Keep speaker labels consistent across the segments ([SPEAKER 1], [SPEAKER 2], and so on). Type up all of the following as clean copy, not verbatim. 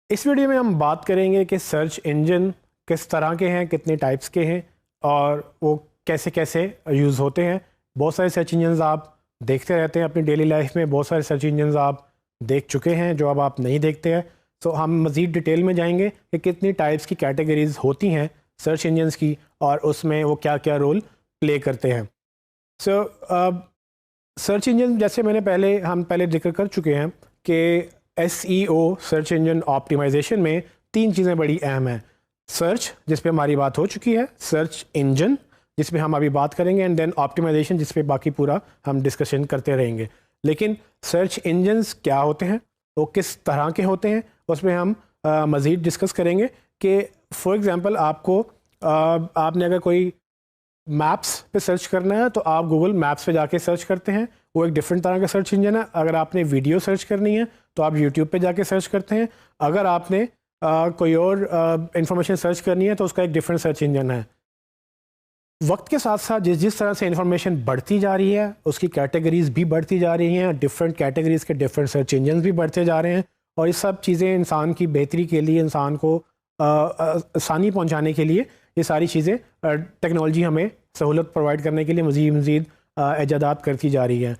[SPEAKER 1] इस वीडियो में हम बात करेंगे कि सर्च इंजन किस तरह के हैं, कितने टाइप्स के हैं और वो कैसे कैसे यूज़ होते हैं। बहुत सारे सर्च इंजन आप देखते रहते हैं अपनी डेली लाइफ में, बहुत सारे सर्च इंजन आप देख चुके हैं जो अब आप नहीं देखते हैं। तो हम मज़ीद डिटेल में जाएंगे कि कितनी टाइप्स की कैटेगरीज होती हैं सर्च इंजन्स की और उसमें वो क्या क्या रोल प्ले करते हैं। सो सर्च इंजन जैसे हम पहले जिक्र कर चुके हैं कि SEO सर्च इंजन ऑप्टिमाइजेशन में तीन चीज़ें बड़ी अहम हैं। सर्च जिस पे हमारी बात हो चुकी है, सर्च इंजन जिस पे हम अभी बात करेंगे, एंड देन ऑप्टिमाइजेशन जिस पे बाकी पूरा हम डिस्कशन करते रहेंगे। लेकिन सर्च इंजन्स क्या होते हैं, वो किस तरह के होते हैं, उसमें हम मज़ीद डिस्कस करेंगे कि फॉर एग्ज़ाम्पल आपने अगर कोई मैप्स पे सर्च करना है तो आप गूगल मैप्स पे जाके सर्च करते हैं, वो एक डिफरेंट तरह का सर्च इंजन है। अगर आपने वीडियो सर्च करनी है तो आप यूट्यूब पे जाके सर्च करते हैं। अगर आपने कोई और इंफॉर्मेशन सर्च करनी है तो उसका एक डिफरेंट सर्च इंजन है। वक्त के साथ साथ जिस जिस तरह से इंफॉर्मेशन बढ़ती जा रही है उसकी कैटेगरीज भी बढ़ती जा रही हैं, डिफरेंट कैटेगरीज के डिफरेंट सर्च इंजन भी बढ़ते जा रहे हैं। और ये सब चीज़ें इंसान की बेहतरी के लिए, इंसान को आसानी पहुंचाने के लिए ये सारी चीज़ें टेक्नोलॉजी हमें सहूलत प्रोवाइड करने के लिए मज़ीद ईजादात करती जा रही है।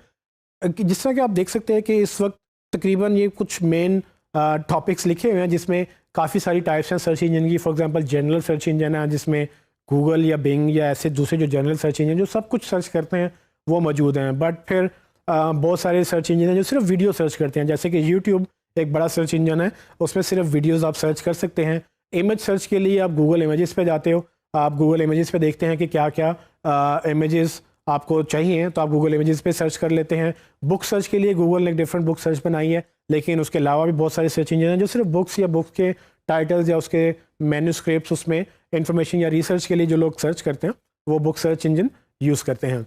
[SPEAKER 1] जिस तरह कि आप देख सकते हैं कि इस वक्त तकरीबन ये कुछ मेन टॉपिक्स लिखे हुए हैं जिसमें काफ़ी सारी टाइप्स हैं सर्च इंजन की। For example general search engine है जिसमें गूगल या बिंग या ऐसे दूसरे जो जनरल सर्च इंजन जो सब कुछ सर्च करते हैं वो मौजूद हैं। बट फिर बहुत सारे सर्च इंजन हैं जो सिर्फ वीडियो सर्च करते हैं, जैसे कि यूट्यूब एक बड़ा सर्च इंजन है, उसमें सिर्फ वीडियोज़ आप सर्च कर सकते हैं। इमेज सर्च के लिए आप गूगल इमेजेस पे जाते हो, आप गूगल इमेजेस पे देखते हैं कि क्या क्या इमेजेस आपको चाहिए तो आप गूगल इमेजेस पे सर्च कर लेते हैं। बुक सर्च के लिए गूगल ने एक डिफरेंट बुक सर्च बनाई है, लेकिन उसके अलावा भी बहुत सारे सर्च इंजन हैं जो सिर्फ बुक्स या बुक्स के टाइटल्स या उसके मैन्यूस्क्रिप्ट्स, उसमें इंफॉर्मेशन या रिसर्च के लिए जो लोग सर्च करते हैं वो बुक सर्च इंजन यूज़ करते हैं।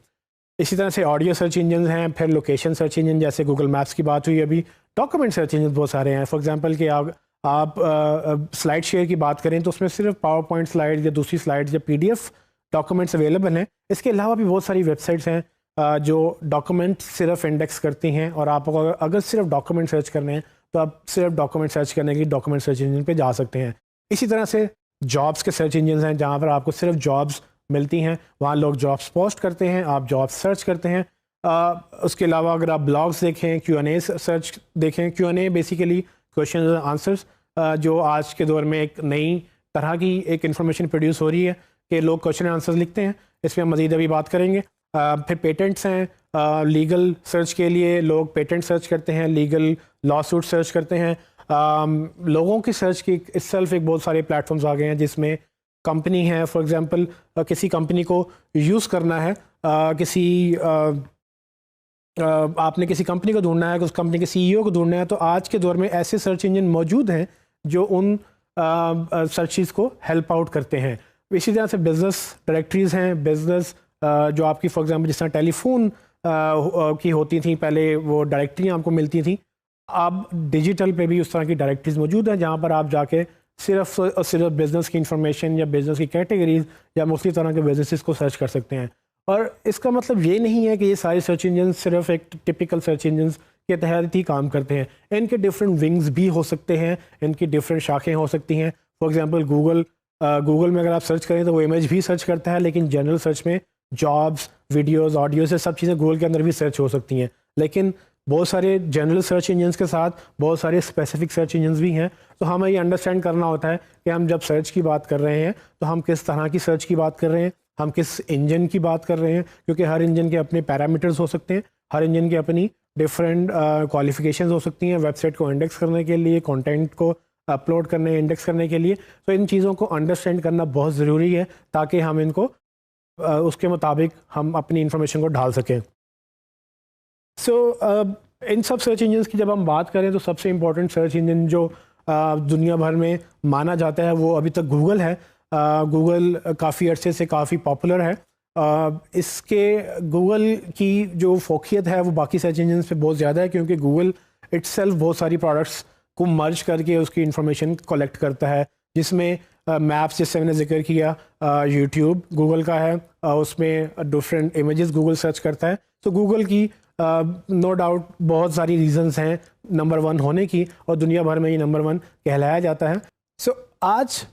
[SPEAKER 1] इसी तरह से ऑडियो सर्च इंजन हैं, फिर लोकेशन सर्च इंजन जैसे गूगल मैप्स की बात हुई अभी। डॉक्यूमेंट सर्च इंजन बहुत सारे हैं। फॉर एग्जांपल कि आप स्लाइड शेयर की बात करें तो उसमें सिर्फ पावर पॉइंट स्लाइड या दूसरी स्लाइड्स या PDF डॉक्यूमेंट्स अवेलेबल हैं। इसके अलावा भी बहुत सारी वेबसाइट्स हैं जो डॉक्यूमेंट सिर्फ इंडेक्स करती हैं, और आपको अगर सिर्फ डॉक्यूमेंट सर्च करने हैं तो आप सिर्फ डॉक्यूमेंट सर्च करने के लिए डॉक्यूमेंट सर्च इंजन पे जा सकते हैं। इसी तरह से जॉब्स के सर्च इंजन हैं जहाँ पर आपको सिर्फ जॉब्स मिलती हैं, वहाँ लोग जॉब्स पोस्ट करते हैं, आप जॉब्स सर्च करते हैं। उसके अलावा अगर आप ब्लॉग्स देखें, Q&A सर्च देखें, Q&A बेसिकली क्वेश्चन और आंसर्स, जो आज के दौर में एक नई तरह की एक इन्फॉर्मेशन प्रोड्यूस हो रही है कि लोग क्वेश्चन आंसर्स लिखते हैं। इस पर हम मज़ीद अभी बात करेंगे। फिर पेटेंट्स हैं, लीगल सर्च के लिए लोग पेटेंट सर्च करते हैं, लीगल लॉ सूट सर्च करते हैं। लोगों की सर्च की itself एक बहुत सारे प्लेटफॉर्म्स आ गए हैं जिसमें कंपनी है, फॉर एग्जांपल किसी कंपनी को यूज़ करना है, आपने किसी कंपनी को ढूंढना है, उस कंपनी के CEO को ढूंढना है, तो आज के दौर में ऐसे सर्च इंजन मौजूद हैं जो उन सर्चिज़ को हेल्प आउट करते हैं। इसी तरह से बिज़नेस डायरेक्टरीज़ हैं, बिज़नेस जो आपकी फॉर एग्जांपल जिस तरह टेलीफोन की होती थी पहले, वो डायरेक्टरियाँ आपको मिलती थी। अब डिजिटल पे भी उस तरह की डायरेक्टरीज मौजूद हैं जहाँ पर आप जाके सिर्फ और सिर्फ बिज़नेस की इंफॉर्मेशन या बिज़नेस की कैटेगरीज या मुख्तलिफ तरह के बिजनेसेस को सर्च कर सकते हैं। और इसका मतलब ये नहीं है कि ये सारे सर्च इंजन सिर्फ एक टिपिकल सर्च इंजन के तहत ही काम करते हैं। इनके डिफरेंट विंग्स भी हो सकते हैं, इनकी डिफरेंट शाखें हो सकती हैं। फॉर एग्जांपल गूगल में अगर आप सर्च करें तो वो इमेज भी सर्च करता है, लेकिन जनरल सर्च में जॉब्स, वीडियोज़, ऑडियो से सब चीज़ें गूगल के अंदर भी सर्च हो सकती हैं। लेकिन बहुत सारे जनरल सर्च इंजन्स के साथ बहुत सारे स्पेसिफिक सर्च इंजन्स भी हैं। तो हमें ये अंडरस्टैंड करना होता है कि हम जब सर्च की बात कर रहे हैं तो हम किस तरह की सर्च की बात कर रहे हैं, हम किस इंजन की बात कर रहे हैं, क्योंकि हर इंजन के अपने पैरामीटर्स हो सकते हैं, हर इंजन की अपनी डिफरेंट क्वालिफिकेशंस हो सकती हैं वेबसाइट को इंडेक्स करने के लिए, कंटेंट को अपलोड करने, इंडेक्स करने के लिए। तो इन चीज़ों को अंडरस्टैंड करना बहुत ज़रूरी है ताकि हम इनको उसके मुताबिक हम अपनी इंफॉर्मेशन को ढाल सकें। इन सब सर्च इंजन्स की जब हम बात करें तो सबसे इम्पोर्टेंट सर्च इंजन जो दुनिया भर में माना जाता है वो अभी तक गूगल है। गूगल काफ़ी अरसे से काफ़ी पॉपुलर है। इसके गूगल की जो फोकियत है वो बाकी सर्च इंजन्स पे बहुत ज़्यादा है, क्योंकि गूगल इट्सेल्फ बहुत सारी प्रोडक्ट्स को मर्ज करके उसकी इंफॉर्मेशन कलेक्ट करता है, जिसमें मैप्स जैसे मैंने जिक्र किया, यूट्यूब गूगल का है, उसमें डिफरेंट इमेजेस गूगल सर्च करता है। तो गूगल की नो डाउट बहुत सारी रीजंस हैं नंबर वन होने की, और दुनिया भर में ये नंबर वन कहलाया जाता है। सो आज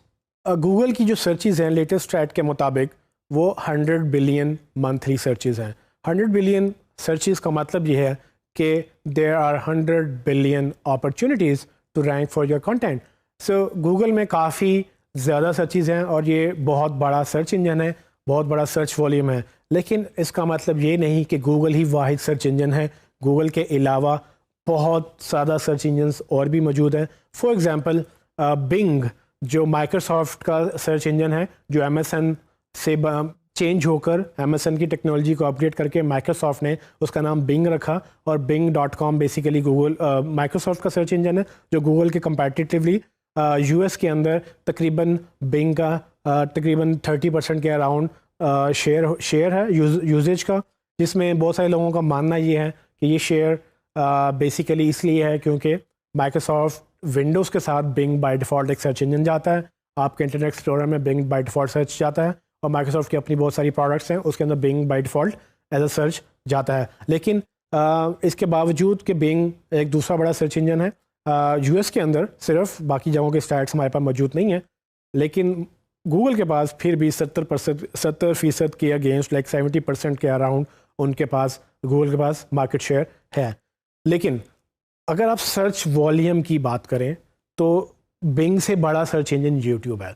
[SPEAKER 1] गूगल की जो सर्चेज़ हैं लेटेस्ट स्टैट के मुताबिक वो 100 बिलियन मंथली सर्चेज़ हैं। 100 बिलियन सर्चेज़ का मतलब ये है कि there are 100 billion opportunities to rank for your content. So Google में काफ़ी ज़्यादा सर्चेज़ हैं और ये बहुत बड़ा सर्च इंजन है, बहुत बड़ा सर्च वॉल्यूम है। लेकिन इसका मतलब ये नहीं कि गूगल ही वाहिद सर्च इंजन है। गूगल के अलावा बहुत ज़्यादा सर्च इंजन्स और भी मौजूद हैं। फॉर एग्ज़ाम्पल बिंग जो माइक्रोसॉफ्ट का सर्च इंजन है, जो एमएसएन से चेंज होकर एमएसएन की टेक्नोलॉजी को अपडेट करके माइक्रोसॉफ्ट ने उसका नाम बिंग रखा, और बिंग.com बेसिकली गूगल माइक्रोसॉफ्ट का सर्च इंजन है जो गूगल के कंपैरेटिवली यूएस के अंदर तकरीबन बिंग का तकरीबन 30% के अराउंड शेयर है यूजेज का, जिसमें बहुत सारे लोगों का मानना ये है कि ये शेयर बेसिकली इसलिए है क्योंकि माइक्रोसॉफ्ट विंडोज़ के साथ बिंग बाय डिफ़ॉल्ट एक सर्च इंजन जाता है। आपके इंटरनेट एक्सप्लोरर में बिंग बाय डिफ़ॉल्ट सर्च जाता है, और माइक्रोसॉफ्ट की अपनी बहुत सारी प्रोडक्ट्स हैं उसके अंदर Bing by default as a search जाता है। लेकिन इसके बावजूद कि बिंग एक दूसरा बड़ा सर्च इंजन है यूएस के अंदर, सिर्फ बाकी जगहों के स्टैट्स हमारे पास मौजूद नहीं है, लेकिन गूगल के पास फिर भी 70% के अगेंस्ट लाइक 70% के अराउंड उनके पास गूगल के पास मार्केट शेयर है। लेकिन अगर आप सर्च वॉल्यूम की बात करें तो बिंग से बड़ा सर्च इंजन यूट्यूब है।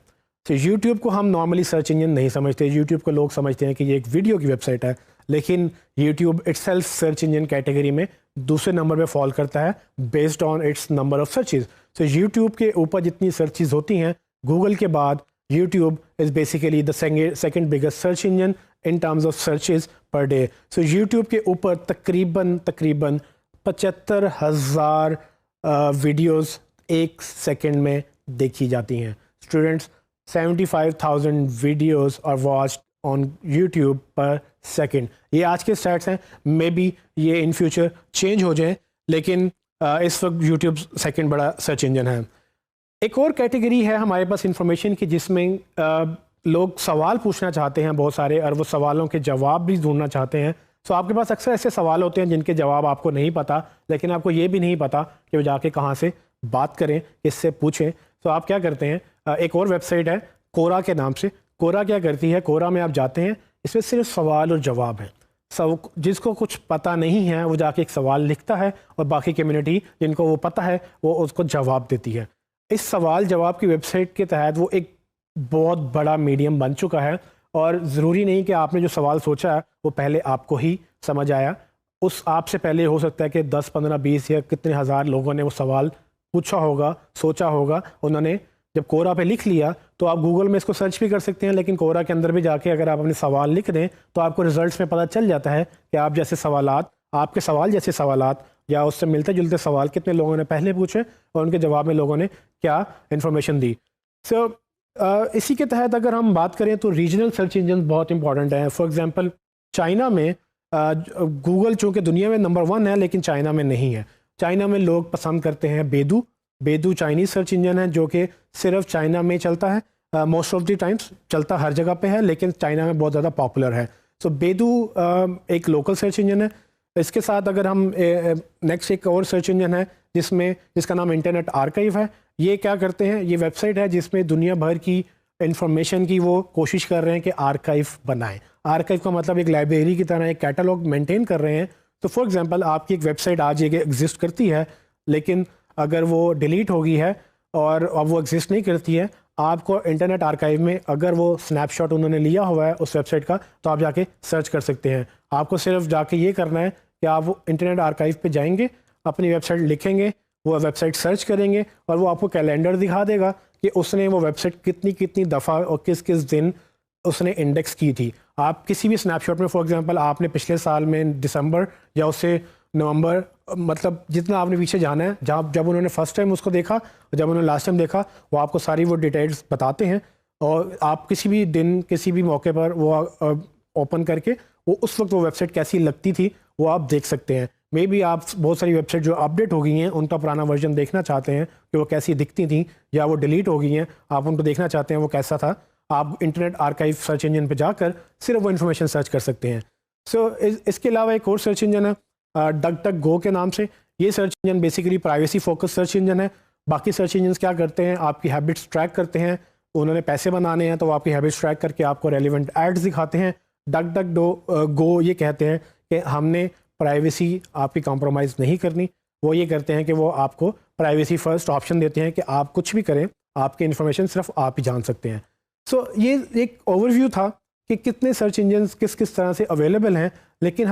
[SPEAKER 1] तो यूट्यूब को हम नॉर्मली सर्च इंजन नहीं समझते। यूट्यूब को लोग समझते हैं कि ये एक वीडियो की वेबसाइट है, लेकिन YouTube itself search engine category में दूसरे नंबर पे फॉल करता है based on it's number of searches. तो यूट्यूब के ऊपर जितनी सर्चेज होती हैं, गूगल के बाद YouTube is basically the second biggest search engine in terms of searches per day. So YouTube के ऊपर तकरीबन 75,000 वीडियोस एक सेकंड में देखी जाती हैं। Students, 75,000 videos are watched on YouTube per second. ये आज के स्टैट्स हैं, मे बी ये इन फ्यूचर चेंज हो जाए, लेकिन इस वक्त यूट्यूब सेकंड बड़ा सर्च इंजन है। एक और कैटेगरी है हमारे पास इंफॉर्मेशन की, जिसमें लोग सवाल पूछना चाहते हैं बहुत सारे, और वो सवालों के जवाब भी ढूंढना चाहते हैं। तो आपके पास अक्सर ऐसे सवाल होते हैं जिनके जवाब आपको नहीं पता, लेकिन आपको ये भी नहीं पता कि वो जाके कहाँ से बात करें, किससे पूछें। तो आप क्या करते हैं, एक और वेबसाइट है कोरा के नाम से। कोरा क्या करती है, कोरा में आप जाते हैं, इसमें सिर्फ सवाल और जवाब है। सब जिसको कुछ पता नहीं है वो जाके एक सवाल लिखता है, और बाकी कम्युनिटी जिनको वो पता है वो उसको जवाब देती है। इस सवाल जवाब की वेबसाइट के तहत वो एक बहुत बड़ा मीडियम बन चुका है, और ज़रूरी नहीं कि आपने जो सवाल सोचा है वो पहले आपको ही समझ आया। उस आपसे पहले हो सकता है कि 10, 15, 20 या कितने हज़ार लोगों ने वो सवाल पूछा होगा, सोचा होगा। उन्होंने जब कोरा पे लिख लिया तो आप गूगल में इसको सर्च भी कर सकते हैं, लेकिन कोरा के अंदर भी जाके अगर आप अपने सवाल लिख दें तो आपको रिजल्ट्स में पता चल जाता है कि आप जैसे सवालात, आपके सवाल जैसे सवालात या उससे मिलते जुलते सवाल कितने लोगों ने पहले पूछे और उनके जवाब में लोगों ने क्या इन्फॉर्मेशन दी। सो इसी के तहत अगर हम बात करें तो रीजनल सर्च इंजन बहुत इंपॉर्टेंट हैं। फॉर एग्जांपल चाइना में गूगल चूँकि दुनिया में नंबर 1 है, लेकिन चाइना में नहीं है। चाइना में लोग पसंद करते हैं बेदू। बेदू चाइनीज़ सर्च इंजन है जो कि सिर्फ चाइना में चलता है। मोस्ट ऑफ द टाइम्स चलता हर जगह पे है, लेकिन चाइना में बहुत ज़्यादा पॉपुलर है। सो बेदू एक लोकल सर्च इंजन है। इसके साथ अगर हम नेक्स्ट एक और सर्च इंजन है जिसका नाम इंटरनेट आर्काइव है। ये क्या करते हैं, ये वेबसाइट है जिसमें दुनिया भर की इंफॉर्मेशन की वो कोशिश कर रहे हैं कि आर्काइव बनाएं। आर्काइव का मतलब एक लाइब्रेरी की तरह एक कैटलॉग मेंटेन कर रहे हैं। तो फॉर एग्जांपल आपकी एक वेबसाइट आज एक एग्जिस्ट करती है, लेकिन अगर वो डिलीट हो गई है और अब वो एग्जिस्ट नहीं करती है, आपको इंटरनेट आर्काइव में अगर वो स्नैपशॉट उन्होंने लिया हुआ है उस वेबसाइट का, तो आप जाके सर्च कर सकते हैं। आपको सिर्फ जाके ये करना है कि आप वो इंटरनेट आर्काइव पे जाएंगे, अपनी वेबसाइट लिखेंगे, वो वेबसाइट सर्च करेंगे और वो आपको कैलेंडर दिखा देगा कि उसने वो वेबसाइट कितनी कितनी दफ़ा और किस किस दिन उसने इंडेक्स की थी। आप किसी भी स्नैपशॉट में फॉर एग्जांपल आपने पिछले साल में दिसंबर या उससे नवंबर, मतलब जितना आपने पीछे जाना है, जब उन्होंने फर्स्ट टाइम उसको देखा और जब उन्होंने लास्ट टाइम देखा, वो आपको सारी वो डिटेल्स बताते हैं। और आप किसी भी दिन किसी भी मौके पर वो ओपन करके वो उस वक्त वो वेबसाइट कैसी लगती थी वो आप देख सकते हैं। मे बी आप बहुत सारी वेबसाइट जो अपडेट हो गई हैं उनका पुराना वर्जन देखना चाहते हैं कि वो कैसी दिखती थी, या वो डिलीट हो गई हैं, आप उनको देखना चाहते हैं वो कैसा था। आप इंटरनेट आर्काइव सर्च इंजन पे जाकर सिर्फ वो इन्फॉर्मेशन सर्च कर सकते हैं। सो इसके अलावा एक और सर्च इंजन है डक डक गो के नाम से। ये search engine basically privacy focus search engine है। बाकी सर्च इंजन क्या करते हैं, आपकी हैबिट्स ट्रैक करते हैं। उन्होंने पैसे बनाने हैं तो वो आपकी हैबिट्स ट्रैक करके आपको रेलिवेंट एड्स दिखाते हैं। डक डक गो ये कहते हैं कि हमने प्राइवेसी आपकी कॉम्प्रोमाइज़ नहीं करनी। वो ये करते हैं कि वो आपको प्राइवेसी फर्स्ट ऑप्शन देते हैं कि आप कुछ भी करें, आपकी इन्फॉर्मेशन सिर्फ आप ही जान सकते हैं। सो ये एक ओवरव्यू था कि कितने सर्च इंजन किस किस तरह से अवेलेबल हैं। लेकिन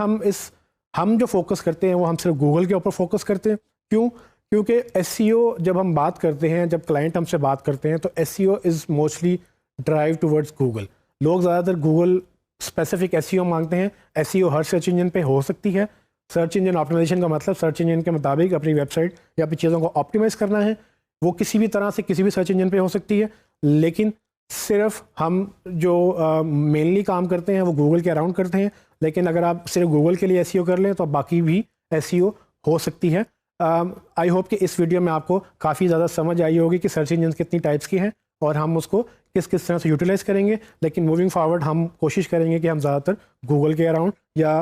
[SPEAKER 1] हम जो फोकस करते हैं वो हम सिर्फ गूगल के ऊपर फोकस करते हैं। क्यों? क्योंकि एसईओ जब हम बात करते हैं, जब क्लाइंट हमसे बात करते हैं, तो SEO is mostly drive towards Google. लोग ज़्यादातर गूगल स्पेसिफिक एसईओ मांगते हैं। एसईओ हर सर्च इंजन पे हो सकती है। सर्च इंजन ऑप्टिमाइजेशन का मतलब सर्च इंजन के मुताबिक अपनी वेबसाइट या अपनी चीज़ों को ऑप्टिमाइज़ करना है। वो किसी भी तरह से किसी भी सर्च इंजन पे हो सकती है। लेकिन सिर्फ हम जो मेनली काम करते हैं वो गूगल के अराउंड करते हैं। लेकिन अगर आप सिर्फ गूगल के लिए एसईओ कर लें तो बाकी भी एसईओ हो सकती है। आई होप कि इस वीडियो में आपको काफ़ी ज़्यादा समझ आई होगी कि सर्च इंजन कितनी टाइप्स की हैं और हम उसको किस किस तरह से यूटिलाइज़ करेंगे। लेकिन मूविंग फॉरवर्ड हम कोशिश करेंगे कि हम ज़्यादातर गूगल के अराउंड या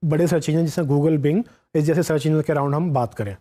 [SPEAKER 1] बड़े सर्च इंजन जैसे गूगल, बिंग इस जैसे सर्च इंजन के अराउंड हम बात करें।